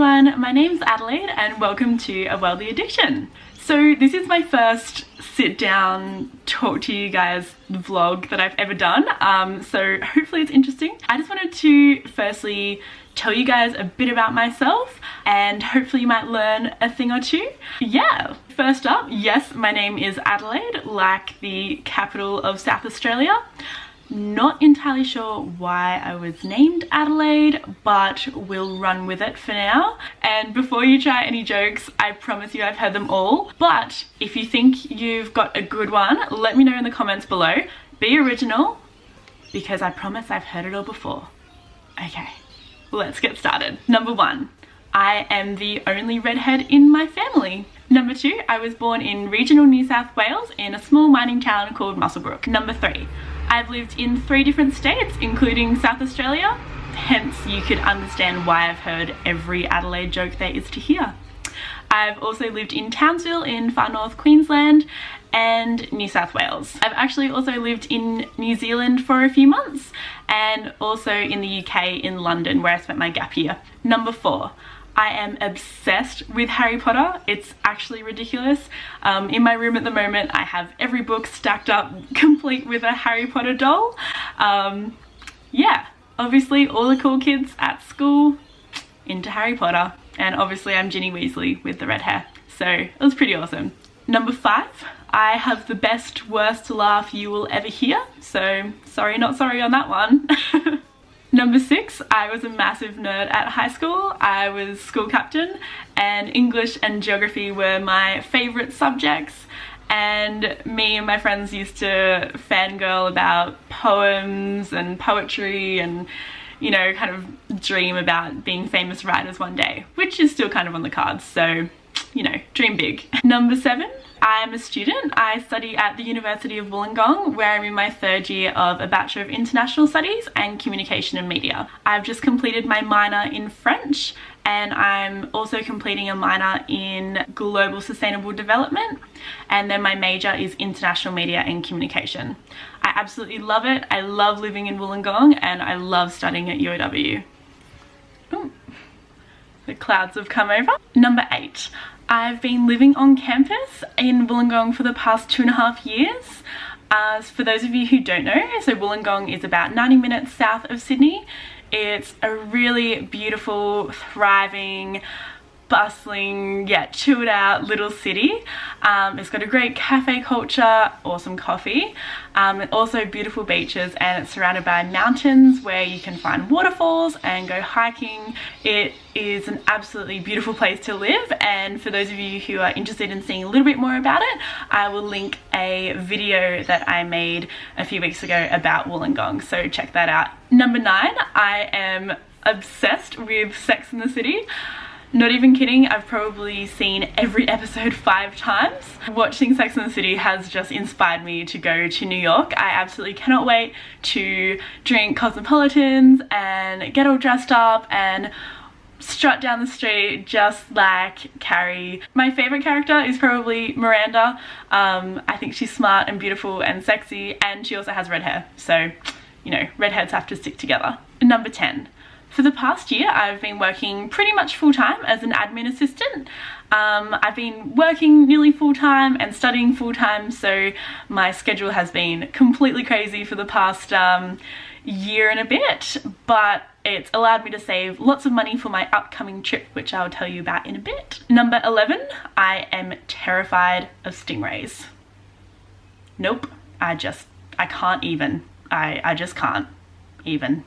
everyone, my name's Adelaide and welcome to A Worldly Addiction. So this is my first sit down talk to you guys vlog that I've ever done, so hopefully it's interesting. I just wanted to firstly tell you guys a bit about myself and hopefully you might learn a thing or two. Yeah, first up, yes, my name is Adelaide, like the capital of South Australia. Not entirely sure why I was named Adelaide, but we'll run with it for now. And before you try any jokes, I promise you I've heard them all. But if you think you've got a good one, let me know in the comments below. Be original, because I promise I've heard it all before. Okay, let's get started. Number 1, I am the only redhead in my family. Number 2, I was born in regional New South Wales in a small mining town called Muswellbrook. Number 3, I've lived in 3 different states, including South Australia, hence you could understand why I've heard every Adelaide joke there is to hear. I've also lived in Townsville in far north Queensland and New South Wales. I've actually also lived in New Zealand for a few months and also in the UK in London where I spent my gap year. Number 4, I am obsessed with Harry Potter. It's actually ridiculous. In my room at the moment I have every book stacked up complete with a Harry Potter doll. Yeah, obviously all the cool kids at school into Harry Potter, and obviously I'm Ginny Weasley with the red hair, so it was pretty awesome. Number 5, I have the best worst laugh you will ever hear, so sorry not sorry on that one. Number 6, I was a massive nerd at high school. I was school captain and English and geography were my favourite subjects, and me and my friends used to fangirl about poems and poetry and, you know, kind of dream about being famous writers one day, which is still kind of on the cards, so, you know, dream big. Number 7, I'm a student. I study at the University of Wollongong, where I'm in my 3rd year of a Bachelor of International Studies and Communication and Media. I've just completed my minor in French and I'm also completing a minor in Global Sustainable Development, and then my major is International Media and Communication. I absolutely love it. I love living in Wollongong and I love studying at UOW. Ooh, the clouds have come over. Number 8. I've been living on campus in Wollongong for the past 2.5 years. For those of you who don't know, so Wollongong is about 90 minutes south of Sydney. It's a really beautiful, thriving, bustling, yet chilled out little city. It's got a great cafe culture, awesome coffee, and also beautiful beaches, and it's surrounded by mountains where you can find waterfalls and go hiking. It is an absolutely beautiful place to live, and for those of you who are interested in seeing a little bit more about it, I will link a video that I made a few weeks ago about Wollongong, so check that out. Number 9, I am obsessed with Sex and the City. Not even kidding, I've probably seen every episode 5 times. Watching Sex and the City has just inspired me to go to New York. I absolutely cannot wait to drink Cosmopolitans and get all dressed up and strut down the street just like Carrie. My favourite character is probably Miranda. I think she's smart and beautiful and sexy, and she also has red hair, so, you know, redheads have to stick together. Number 10. For the past year, I've been working pretty much full-time as an admin assistant. I've been working nearly full-time and studying full-time, so my schedule has been completely crazy for the past year and a bit, but it's allowed me to save lots of money for my upcoming trip, which I'll tell you about in a bit. Number 11, I am terrified of stingrays. Nope, I can't even. I just can't even.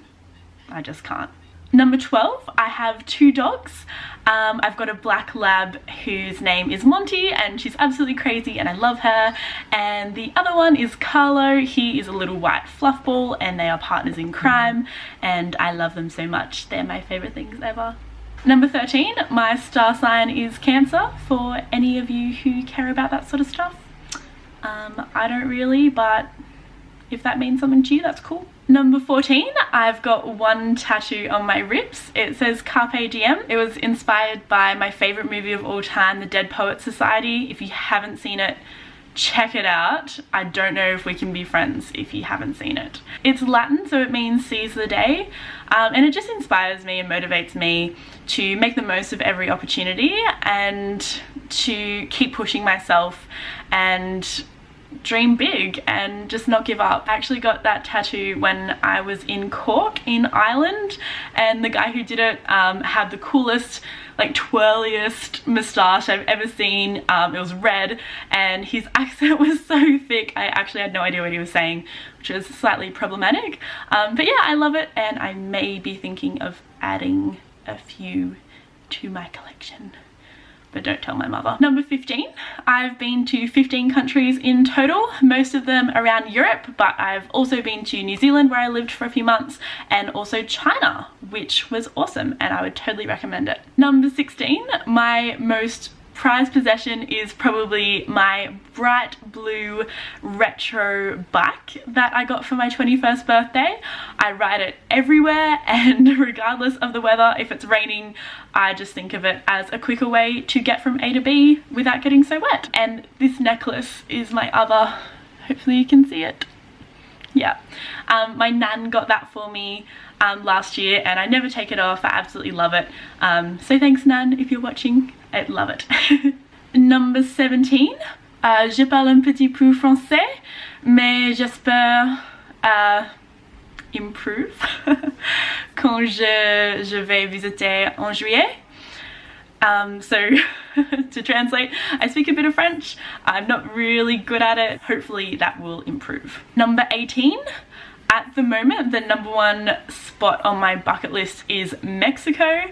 I just can't. Number 12, I have 2 dogs. I've got a black lab whose name is Monty and she's absolutely crazy and I love her. And the other one is Carlo. He is a little white fluff ball and they are partners in crime and I love them so much. They're my favourite things ever. Number 13, my star sign is Cancer, for any of you who care about that sort of stuff. I don't really, but if that means something to you, that's cool. Number 14, I've got 1 tattoo on my ribs. It says Carpe Diem. It was inspired by my favourite movie of all time, The Dead Poets Society. If you haven't seen it, check it out. I don't know if we can be friends if you haven't seen it. It's Latin, so it means seize the day, and it just inspires me and motivates me to make the most of every opportunity and to keep pushing myself and dream big and just not give up. I actually got that tattoo when I was in Cork in Ireland, and the guy who did it had the coolest, like twirliest moustache I've ever seen. It was red and his accent was so thick I actually had no idea what he was saying, which was slightly problematic, but yeah, I love it, and I may be thinking of adding a few to my collection, but don't tell my mother. Number 15, I've been to 15 countries in total, most of them around Europe, but I've also been to New Zealand where I lived for a few months, and also China, which was awesome, and I would totally recommend it. Number 16, my most prized possession is probably my bright blue retro bike that I got for my 21st birthday. I ride it everywhere, and regardless of the weather, if it's raining, I just think of it as a quicker way to get from A to B without getting so wet. And this necklace is my other, hopefully you can see it. Yeah, my nan got that for me last year, and I never take it off. I absolutely love it. So thanks, nan, if you're watching. I love it. Number 17, je parle un petit peu français, mais j'espère improve quand je vais visiter en juillet. So to translate, I speak a bit of French. I'm not really good at it. Hopefully that will improve. Number 18, at the moment the number one spot on my bucket list is Mexico.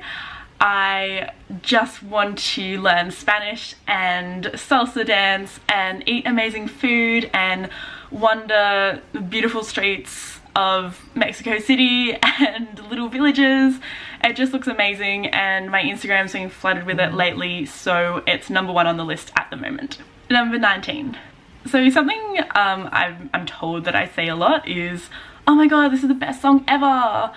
I just want to learn Spanish and salsa dance and eat amazing food and wander the beautiful streets of Mexico City and little villages. It just looks amazing, and my Instagram's been flooded with it lately, so it's number one on the list at the moment. Number 19. So something I'm told that I say a lot is, oh my god, this is the best song ever,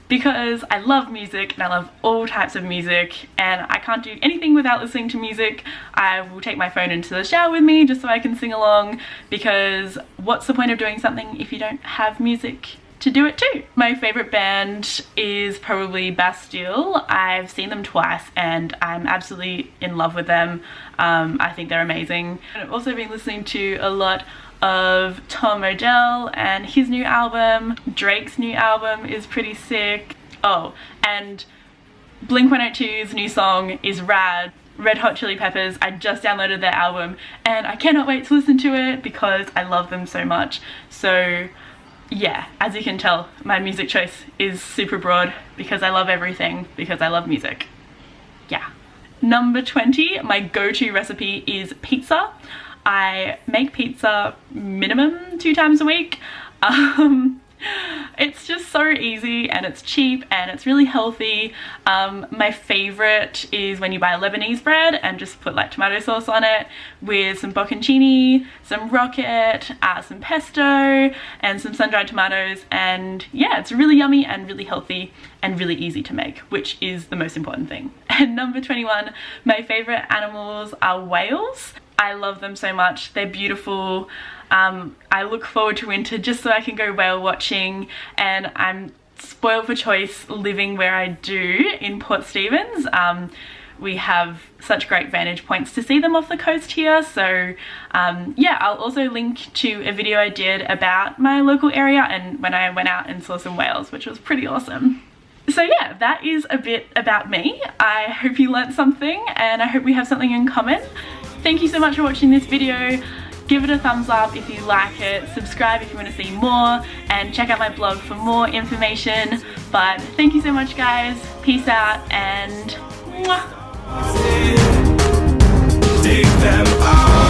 because I love music and I love all types of music, and I can't do anything without listening to music. I will take my phone into the shower with me just so I can sing along, because what's the point of doing something if you don't have music to do it too? My favourite band is probably Bastille. I've seen them twice and I'm absolutely in love with them. I think they're amazing. And I've also been listening to a lot of Tom Odell and his new album. Drake's new album is pretty sick. Oh, and Blink-182's new song is rad. Red Hot Chili Peppers, I just downloaded their album and I cannot wait to listen to it because I love them so much. So yeah, as you can tell, my music choice is super broad because I love everything, because I love music. Yeah. Number 20, my go-to recipe is pizza. I make pizza minimum 2 times a week. It's just so easy and it's cheap and it's really healthy. My favorite is when you buy Lebanese bread and just put like tomato sauce on it with some bocconcini, some rocket, some pesto and some sun-dried tomatoes, and yeah, it's really yummy and really healthy and really easy to make, which is the most important thing. And number 21, my favorite animals are whales. I love them so much. They're beautiful. I look forward to winter just so I can go whale watching, and I'm spoiled for choice living where I do in Port Stephens. We have such great vantage points to see them off the coast here, so yeah, I'll also link to a video I did about my local area and when I went out and saw some whales, which was pretty awesome. So yeah, that is a bit about me. I hope you learnt something and I hope we have something in common. Thank you so much for watching this video. Give it a thumbs up if you like it, subscribe if you want to see more, and check out my blog for more information. But thank you so much guys, peace out, and mwah. Dig them out.